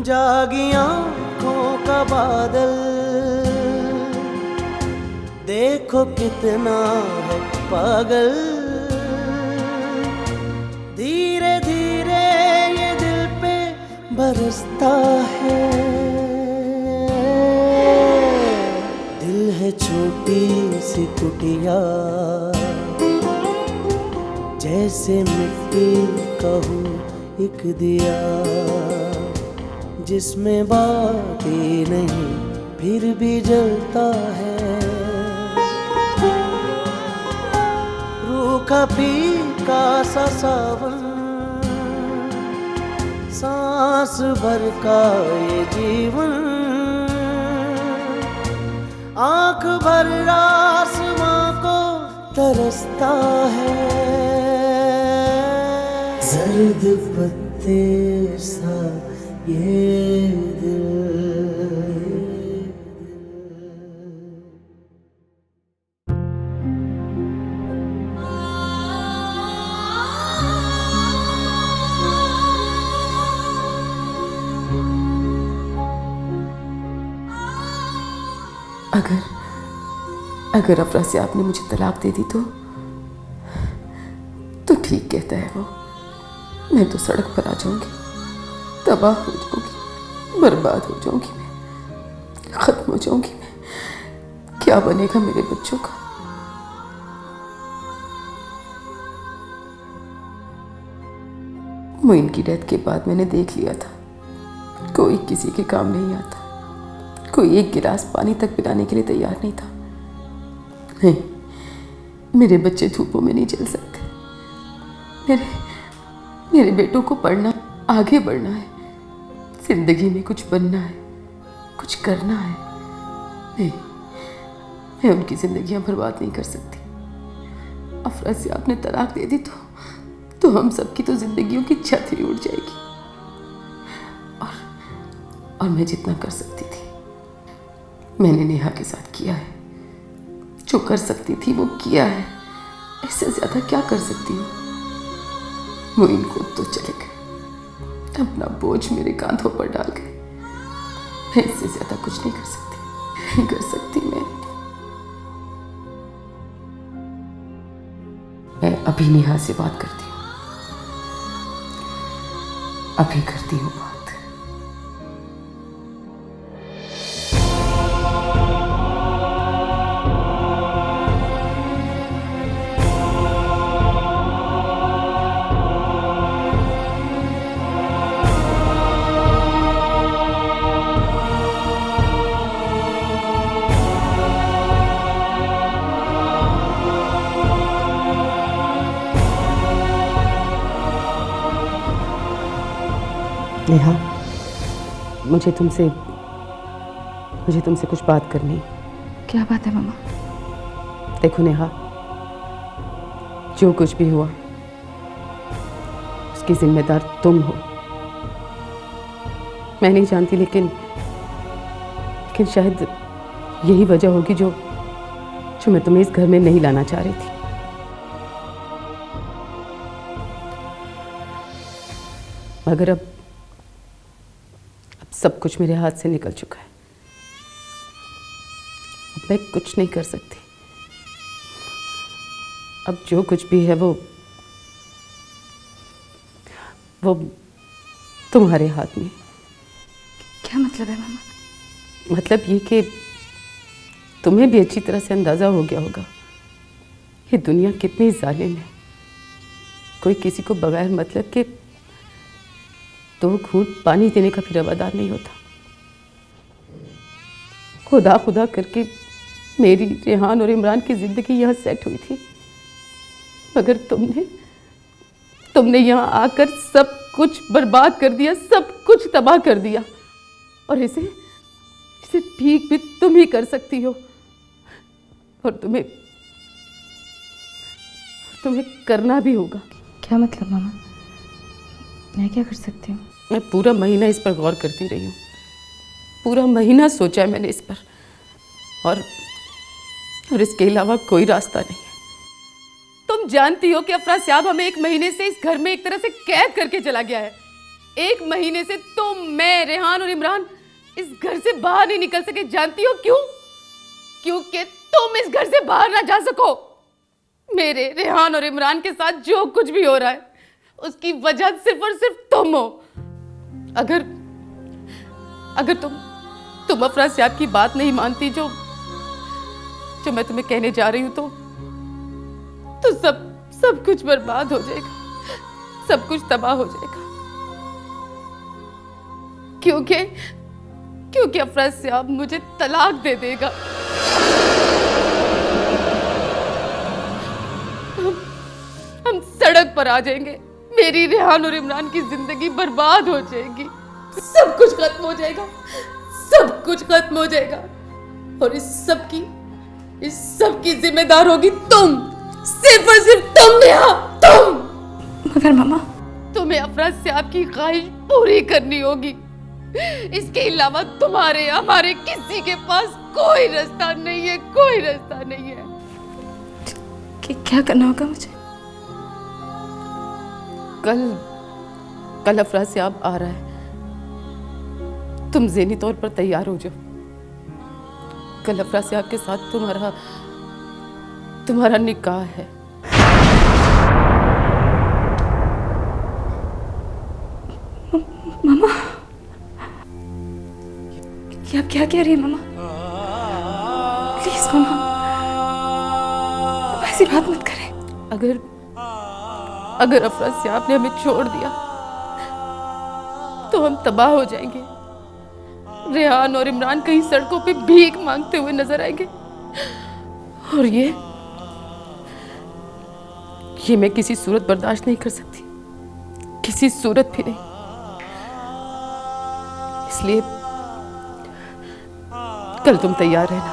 जागी आंखों का बादल, देखो कितना है पागल। धीरे धीरे ये दिल पे बरसता है। दिल है छोटी सी कुटिया, जैसे मिट्टी का हूँ एक दिया, जिसमें बातें नहीं फिर भी जलता है। रूखा फीका सा सावन, सांस भर का ये जीवन, आंख भर आसमां को तरसता है। जर्द पत्ते सा ये दिल। अगर अफरासियाब ने मुझे तलाक दे दी तो ठीक कहता है वो। मैं तो सड़क पर आ जाऊंगी, तबाह हो जाऊंगी, बर्बाद हो जाऊंगी, मैं खत्म हो जाऊंगी। मैं क्या बनेगा मेरे बच्चों का? मोइन की डेथ के बाद मैंने देख लिया था कोई किसी के काम नहीं आता, कोई एक गिलास पानी तक पिलाने के लिए तैयार नहीं था। नहीं, मेरे बच्चे धूपों में नहीं जल सकते। मेरे बेटों को पढ़ना, आगे बढ़ना है, जिंदगी में कुछ बनना है, कुछ करना है। नहीं, मैं उनकी जिंदगियां बर्बाद नहीं कर सकती। अफरासियाब ने तलाक दे दी तो हम सबकी तो जिंदगियों की छत ही उड़ जाएगी। और मैं जितना कर सकती थी मैंने नेहा के साथ किया है। जो कर सकती थी वो किया है, इससे ज्यादा क्या कर सकती हूँ? मोइन खुद तो चले गए, अपना बोझ मेरे कांधों पर डाल गए। मैं इससे ज्यादा कुछ नहीं कर सकती। मैं अभी नेहा से बात करती हूँ, अभी करती हूँ बात। नेहा, मुझे तुमसे कुछ बात करनी। क्या बात है मामा? देखो नेहा, जो कुछ भी हुआ उसकी जिम्मेदार तुम हो। मैं नहीं जानती, लेकिन शायद यही वजह होगी जो मैं तुम्हें इस घर में नहीं लाना चाह रही थी। मगर अब सब कुछ मेरे हाथ से निकल चुका है। अब मैं कुछ नहीं कर सकती। अब जो कुछ भी है वो तुम्हारे हाथ में। क्या मतलब है मामा? मतलब ये कि तुम्हें भी अच्छी तरह से अंदाजा हो गया होगा ये दुनिया कितनी जालिम है। कोई किसी को बगैर मतलब के 2 घूंट पानी देने का भी रवादार नहीं होता। खुदा करके मेरी, रेहान और इमरान की जिंदगी यहाँ सेट हुई थी, मगर तुमने यहाँ आकर सब कुछ बर्बाद कर दिया, सब कुछ तबाह कर दिया। और इसे ठीक भी तुम ही कर सकती हो, और तुम्हें करना भी होगा। क्या मतलब मामा? मैं क्या कर सकती हूँ? मैं पूरा महीना इस पर गौर करती रही हूँ, पूरा महीना सोचा है मैंने इस पर, और इसके अलावा कोई रास्ता नहीं है। तुम जानती हो कि अफरासियाब हमें 1 महीने से इस घर में एक तरह से कैद करके चला गया है। 1 महीने से तुम, मैं, रेहान और इमरान इस घर से बाहर नहीं निकल सके। जानती हो क्यों? क्योंकि तुम इस घर से बाहर ना जा सको। मेरे, रेहान और इमरान के साथ जो कुछ भी हो रहा है उसकी वजह सिर्फ और सिर्फ तुम हो। अगर तुम अफरासियाब की बात नहीं मानती जो मैं तुम्हें कहने जा रही हूं तो सब कुछ बर्बाद हो जाएगा, सब कुछ तबाह हो जाएगा। क्योंकि अफरासियाब मुझे तलाक दे देगा। हम सड़क पर आ जाएंगे। मेरी, रेहान और इमरान की जिंदगी बर्बाद हो जाएगी। सब कुछ खत्म हो जाएगा, सब कुछ खत्म हो जाएगा। और इस सब की जिम्मेदार होगी तुम, सिर्फ और सिर्फ तुम नेहा, तुम। मगर मामा, तुम्हें अफरासियाब की ख्वाहिश पूरी करनी होगी। इसके अलावा तुम्हारे, हमारे किसी के पास कोई रास्ता नहीं है, कोई रास्ता नहीं है। क्या करना होगा मुझे? कल अफरासियाब आ रहा है। तुम ज़हनी तौर पर तैयार हो जाओ। कल अफरासियाब के साथ तुम्हारा निकाह है। मामा, ये आप क्या कह रही हैं मामा? प्लीज मामा, ऐसी बात मत करें। अगर अफरासियाब ने हमें छोड़ दिया तो हम तबाह हो जाएंगे। रेहान और इमरान कहीं सड़कों पे भीख मांगते हुए नजर आएंगे। और ये मैं किसी सूरत बर्दाश्त नहीं कर सकती, किसी सूरत भी नहीं। इसलिए कल तुम तैयार रहना।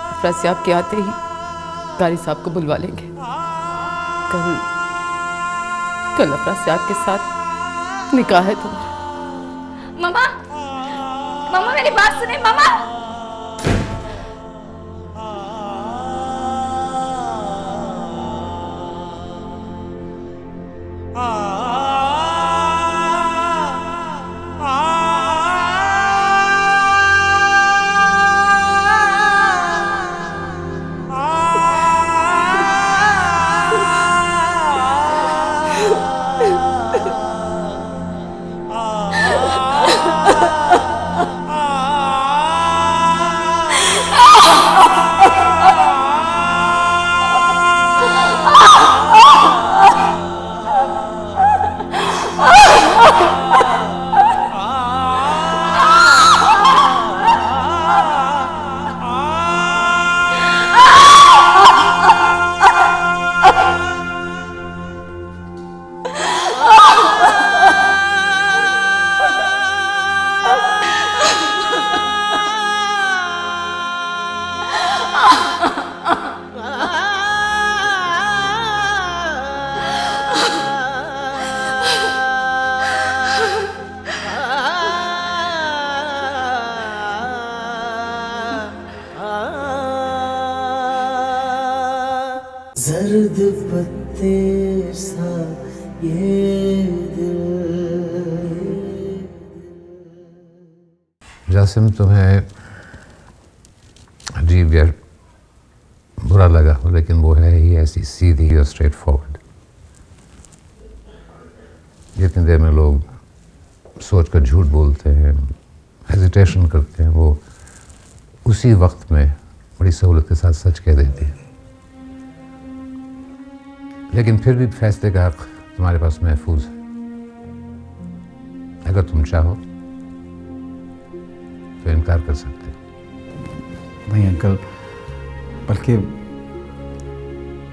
अफरासियाब के आते ही कारी साहब को बुलवा लेंगे। कल अफरासियाब के साथ निकाह है तुम्हारा। मामा मेरी बात सुने मामा। जर्द पत्ते सा ये दिल। जासिम, तुम्हें अजीब या बुरा लगा हो, लेकिन वो है ही ऐसी सीधी और स्ट्रेट फॉरवर्ड। जितनी देर में लोग सोच कर झूठ बोलते हैं, हेजिटेशन करते हैं, वो उसी वक्त में बड़ी सहूलत के साथ सच कह देती है। लेकिन फिर भी फैसले का हक तुम्हारे पास महफूज है। अगर तुम चाहो तो इनकार कर सकते हो। नहीं अंकल, बल्कि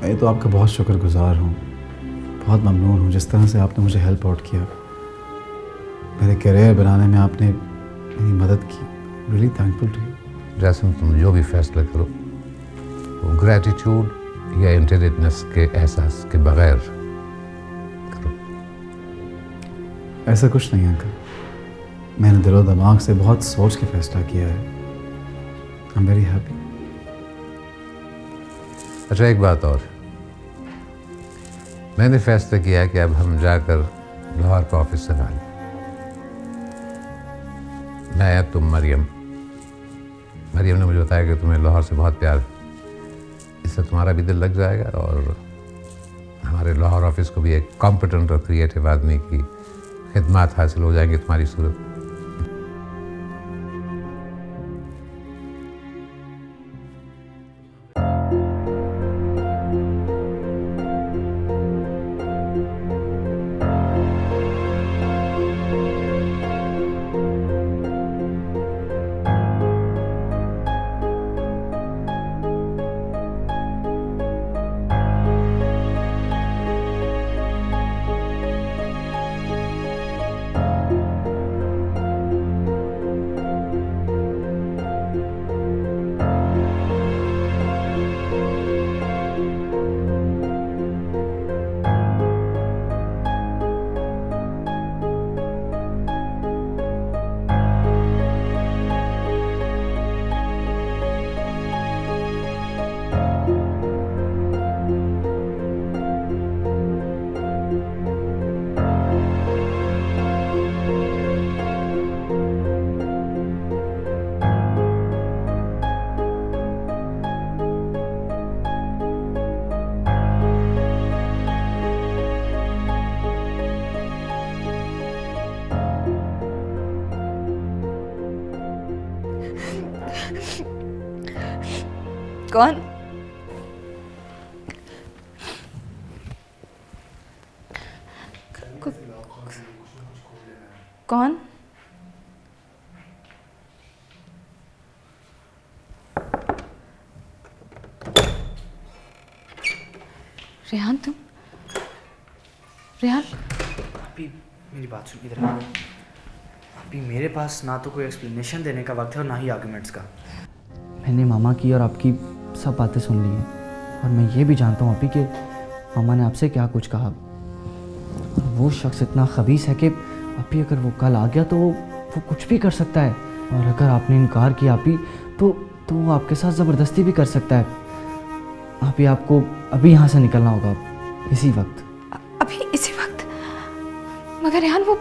मैं तो आपका बहुत शुक्रगुजार हूँ, बहुत ममनून हूँ जिस तरह से आपने मुझे हेल्प आउट किया, मेरे करियर बनाने में आपने मेरी मदद की। Really thankful to you. Jasim, तुम जो भी फैसला करो वो ग्रैटिट्यूड या इंटेलिजेंस के एहसास के बगैर करो। ऐसा कुछ नहीं अंकल, मैंने दिलो दिमाग से बहुत सोच के फैसला किया है। I am very happy. अच्छा, एक बात और, मैंने फैसला किया कि अब हम जाकर लाहौर के ऑफिस से बाहर। मैं, तुम, मरियम ने मुझे बताया कि तुम्हें लाहौर से बहुत प्यार है, इससे तुम्हारा भी दिल लग जाएगा और हमारे लाहौर ऑफिस को भी एक कॉम्पिटेंट और क्रिएटिव आदमी की खिदमत हासिल हो जाएंगी तुम्हारी सूरत। कौन? कौन? रेहान, तुम? रेहान, अभी मेरी बात सुन, इधर आ। अभी मेरे पास ना तो कोई एक्सप्लेनेशन देने का वक्त है और ना ही आर्गुमेंट्स का। मैंने मामा की और आपकी सब बातें सुन ली हैं और मैं ये भी जानता हूँ अभी कि मामा ने आपसे क्या कुछ कहा। और वो शख्स इतना खबीस है कि अभी अगर वो कल आ गया तो वो कुछ भी कर सकता है, और अगर आपने इनकार किया अभी तो वो आपके साथ ज़बरदस्ती भी कर सकता है। अभी आपको अभी यहाँ से निकलना होगा इसी वक्त। अभी इसी वक्त? मगर रेहान, वो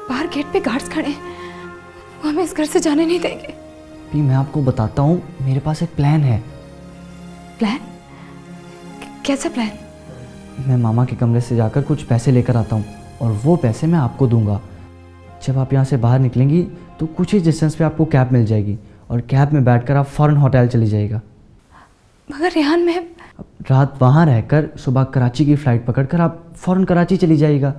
बाहर गेट पे गार्ड्स खड़े हैं, वो हमें इस घर से जाने नहीं देंगे। अभी मैं आपको बताता हूँ, मेरे पास एक प्लान है। प्लान? कैसा प्लान? मैं मामा के कमरे से जाकर कुछ पैसे लेकर आता हूँ और वो पैसे मैं आपको दूंगा। जब आप यहाँ से बाहर निकलेंगी तो कुछ ही डिस्टेंस पे आपको कैब मिल जाएगी और कैब में बैठकर आप फ़ौरन होटल चली जाइएगा। मगर रेहान, मैं रात वहाँ रहकर सुबह कराची की फ़्लाइट पकड़कर आप फ़ौरन कराची चली जाइएगा।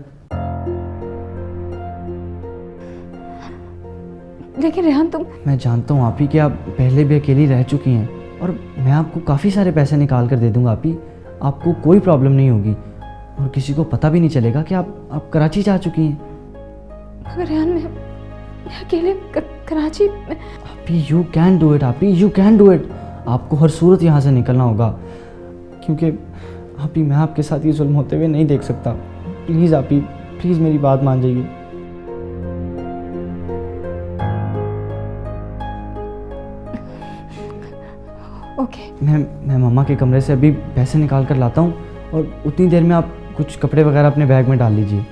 लेकिन रेहान, तुम... मैं जानता हूँ आप ही कि आप पहले भी अकेली रह चुकी हैं और मैं आपको काफ़ी सारे पैसे निकाल कर दे दूँगा आप ही। आपको कोई प्रॉब्लम नहीं होगी और किसी को पता भी नहीं चलेगा कि आप कराची जा चुकी हैं। मगर रेहान, मैं अकेले कराची में... आप ही यू कैन डू इट, आप ही यू कैन डू इट। आपको हर सूरत यहाँ से निकलना होगा क्योंकि आप ही मैं आपके साथ ये जुल्म होते हुए नहीं देख सकता। प्लीज़ आप ही, प्लीज़ मेरी बात मान जाइए। ओके। मैं मामा के कमरे से अभी पैसे निकाल कर लाता हूँ और उतनी देर में आप कुछ कपड़े वगैरह अपने बैग में डाल लीजिए।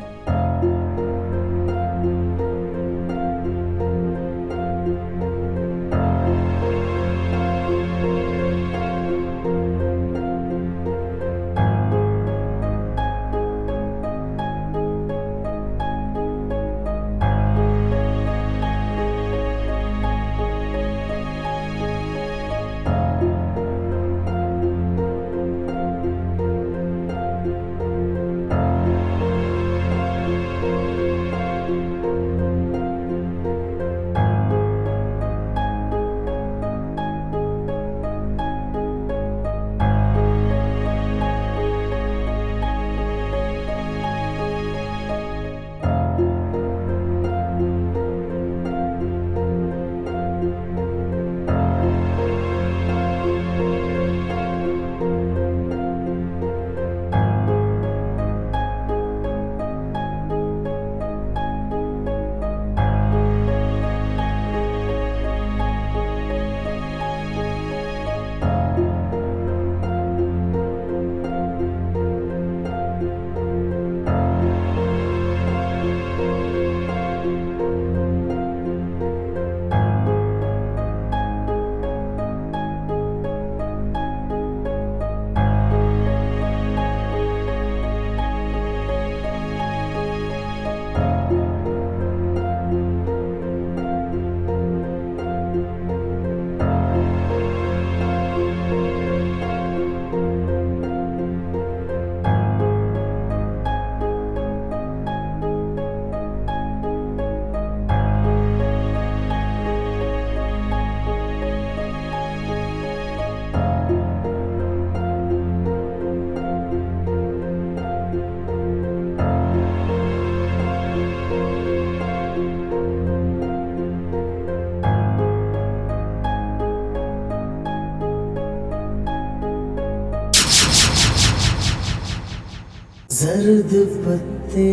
जर्द पत्ते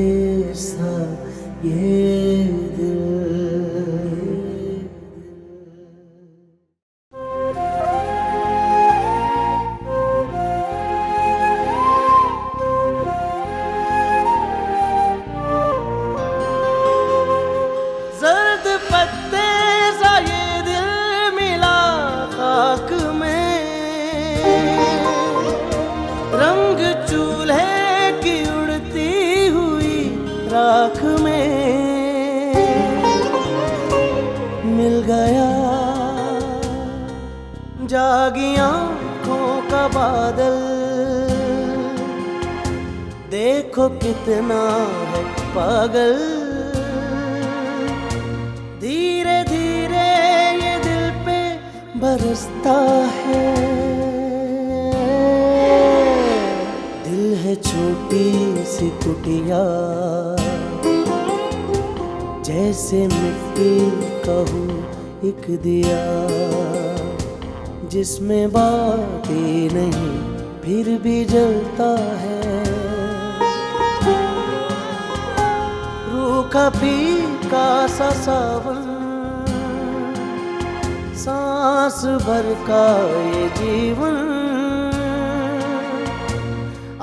सा ये दिल। जर्द पत्ते सा ये दिल मिला खाक में, रंग चूल्हे की उड़ती हुई राख में मिल गया जागी आँखों का बादल। देखो कितना है पागल, धीरे धीरे ये दिल पे बरसता है। दिल है छोटी सी कुटिया, जैसे मिट्टी का हूँ एक दिया, जिसमें बातें नहीं फिर भी जलता है। रूखा फीका सा सावन, सांस भर का ये जीवन,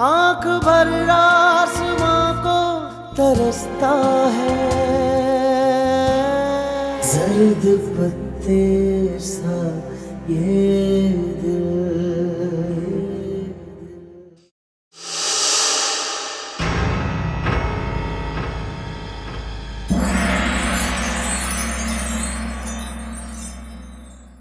आंख भर आसमां को तरसता है। जर्द पत्ते सा ये